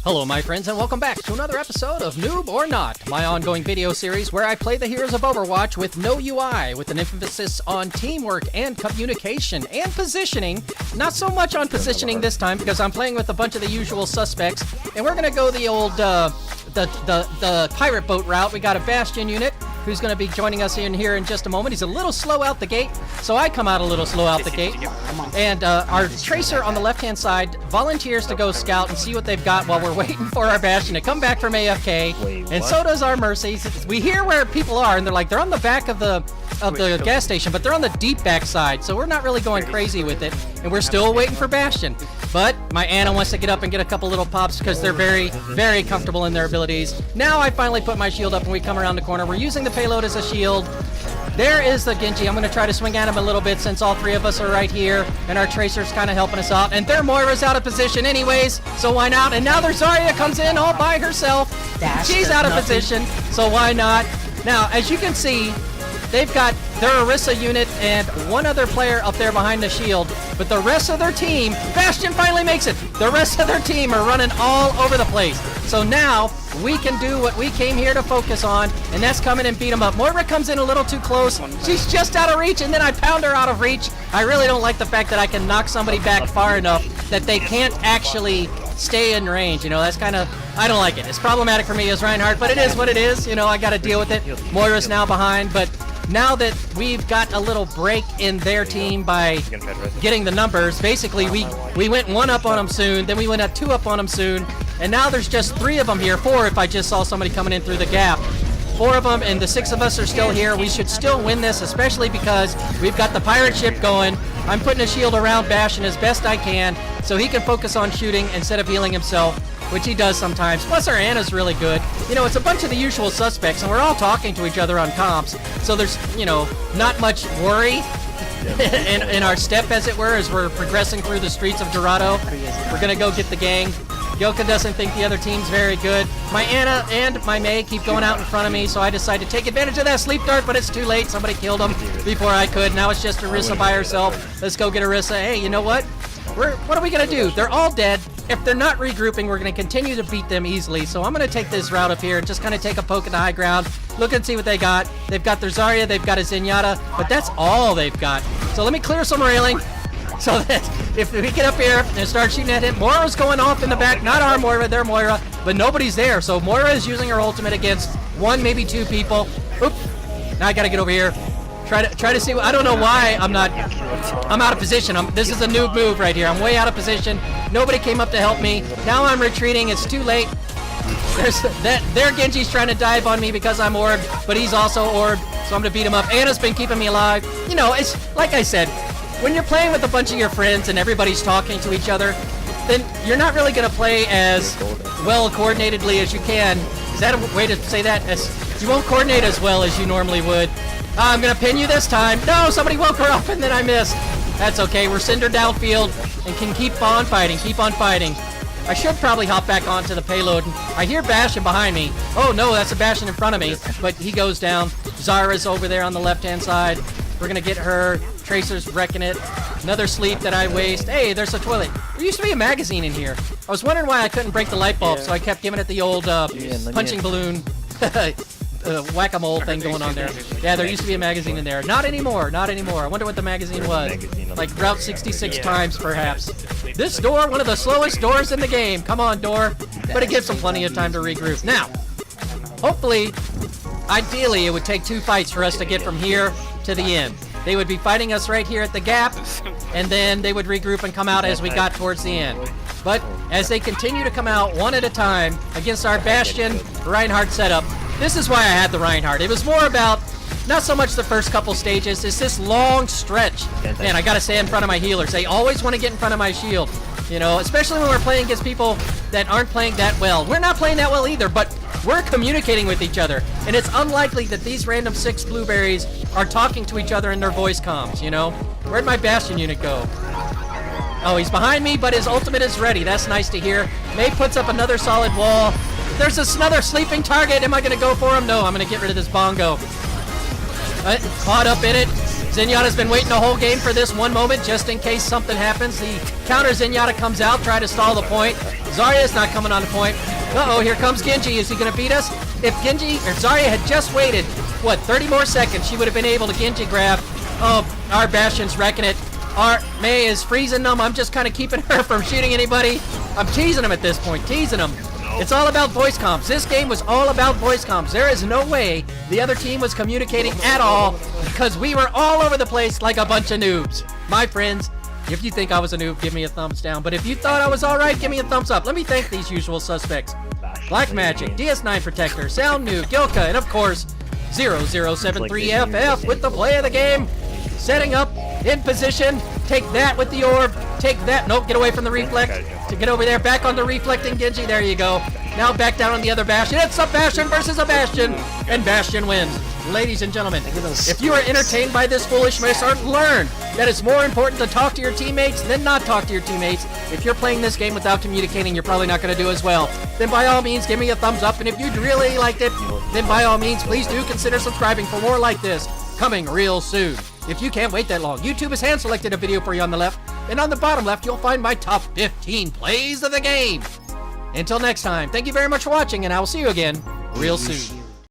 Hello my friends and welcome back to another episode of Noob or Not, my ongoing video series where I play the heroes of Overwatch with no UI, with an emphasis on teamwork and communication and positioning. Not so much on positioning this time because I'm playing with a bunch of the usual suspects, and we're gonna go the old the pirate boat route. We got a Bastion unit who's going to be joining us in here in just a moment. He's a little slow out the gate, so I come out a little slow out the gate. And our Tracer on the left-hand side volunteers to go scout and see what they've got while we're waiting for our Bastion to come back from AFK. And so does our Mercy. We hear where people are, and they're on the back of the gas station, but they're on the deep back side, so we're not really going crazy with it, and we're still waiting for Bastion. But my Ana wants to get up and get a couple little pops because they're very, very comfortable in their abilities. Now I finally put my shield up and we come around the corner. We're using the payload as a shield. There is the Genji. I'm going to try to swing at him a little bit since all three of us are right here, and our Tracer's kind of helping us out. And their Moira's out of position anyways, so why not? And now their Zarya comes in all by herself. She's out of position, so why not? Now, as you can see, they've got their Orisa unit and one other player up there behind the shield, but the rest of their team, Bastion finally makes it. The rest of their team are running all over the place. So now we can do what we came here to focus on, and that's coming and beat them up. Moira comes in a little too close. She's just out of reach, and then I pound her out of reach. I really don't like the fact that I can knock somebody back far enough that they can't actually stay in range. You know, that's kind of, I don't like it. It's problematic for me as Reinhardt, but it is what it is. You know, I got to deal with it. Moira's now behind, but now that we've got a little break in their team by getting the numbers, basically we went one up on them soon, then we went at two up on them soon, and now there's just three of them here, four if I just saw somebody coming in through the gap. Four of them, and the six of us are still here. We should still win this, especially because we've got the pirate ship going. I'm putting a shield around Bastion as best I can so he can focus on shooting instead of healing himself, which he does sometimes. Plus our Ana's really good. You know, it's a bunch of the usual suspects, and we're all talking to each other on comps, so there's, you know, not much worry in our step, as it were, as we're progressing through the streets of Dorado. We're gonna go get the gang. Yoka doesn't think the other team's very good. My Ana and my Mei keep going out in front of me, so I decide to take advantage of that sleep dart, but it's too late. Somebody killed him before I could. Now it's just Orisa by herself. Let's go get Orisa. Hey, you know what? What are we gonna do? They're all dead. If they're not regrouping, we're gonna continue to beat them easily. So I'm gonna take this route up here and just kind of take a poke at the high ground. Look and see what they got. They've got their Zarya, they've got a Zenyatta, but that's all they've got. So let me clear some railing so that if we get up here and start shooting at him, Moira's going off in the back. Not our Moira, their Moira, but nobody's there. So Moira is using her ultimate against one, maybe two people. Oop! Now I gotta get over here. Try to see. I don't know why I'm out of position. This is a noob move right here. I'm way out of position. Nobody came up to help me. Now I'm retreating. It's too late. Their Genji's trying to dive on me because I'm orbed, but he's also orbed, so I'm gonna beat him up. Ana's been keeping me alive. You know, it's like I said, when you're playing with a bunch of your friends and everybody's talking to each other, then you're not really gonna play as well coordinatedly as you can. Is that a way to say that? You won't coordinate as well as you normally would. I'm gonna pin you this time. No, somebody woke her up and then I missed. That's okay, we're cindered downfield and can keep on fighting, I should probably hop back onto the payload. I hear Bastion behind me. Oh no, that's a Bastion in front of me, but he goes down. Zara's over there on the left-hand side. We're gonna get her. Tracer's wrecking it. Another sleep that I waste. Hey, there's a toilet. There used to be a magazine in here. I was wondering why I couldn't break the light bulb, so I kept giving it the old punching balloon whack-a-mole thing going on there. Yeah, there used to be a magazine in there. Not anymore, not anymore. I wonder what the magazine was. Like Route 66 times, perhaps. This door, one of the slowest doors in the game. Come on, door. But it gives them plenty of time to regroup. Now, hopefully, ideally, it would take two fights for us to get from here to the end. They would be fighting us right here at the gap, and then they would regroup and come out as we got towards the end. But as they continue to come out one at a time against our Bastion Reinhardt setup, this is why I had the Reinhardt. It was more about not so much the first couple stages, it's this long stretch. Man, I gotta stay in front of my healers. They always want to get in front of my shield. You know, especially when we're playing against people that aren't playing that well. We're not playing that well either, but we're communicating with each other. And it's unlikely that these random 6 blueberries are talking to each other in their voice comms, you know? Where'd my Bastion unit go? Oh, he's behind me, but his ultimate is ready. That's nice to hear. Mei puts up another solid wall. There's another sleeping target. Am I going to go for him? No, I'm going to get rid of this bongo. Caught up in it. Zenyatta's been waiting the whole game for this one moment just in case something happens. The counter Zenyatta comes out, try to stall the point. Zarya's not coming on the point. Uh-oh, here comes Genji. Is he going to beat us? If Genji or Zarya had just waited, what, 30 more seconds, she would have been able to Genji grab. Oh, our Bastion's wrecking it. Our Mei is freezing them. I'm just kind of keeping her from shooting anybody. I'm teasing them at this point, teasing them. It's all about voice comms. This game was all about voice comms. There is no way the other team was communicating at all because we were all over the place like a bunch of noobs. My friends, if you think I was a noob, give me a thumbs down. But if you thought I was all right, give me a thumbs up. Let me thank these usual suspects. Black Magic, DS9 Protector, Sound Noob, Gilka, and of course, 0073FF with the play of the game. Setting up, in position, take that with the orb, take that, nope, get away from the reflect, to get over there, back on the reflecting Genji, there you go. Now back down on the other Bastion, it's a Bastion versus a Bastion, and Bastion wins. Ladies and gentlemen, if you are entertained by this foolishness, learn that it's more important to talk to your teammates than not talk to your teammates. If you're playing this game without communicating, you're probably not going to do as well. Then by all means, give me a thumbs up, and if you really liked it, then by all means, please do consider subscribing for more like this, coming real soon. If you can't wait that long, YouTube has hand-selected a video for you on the left, and on the bottom left, you'll find my top 15 plays of the game. Until next time, thank you very much for watching, and I will see you again real soon.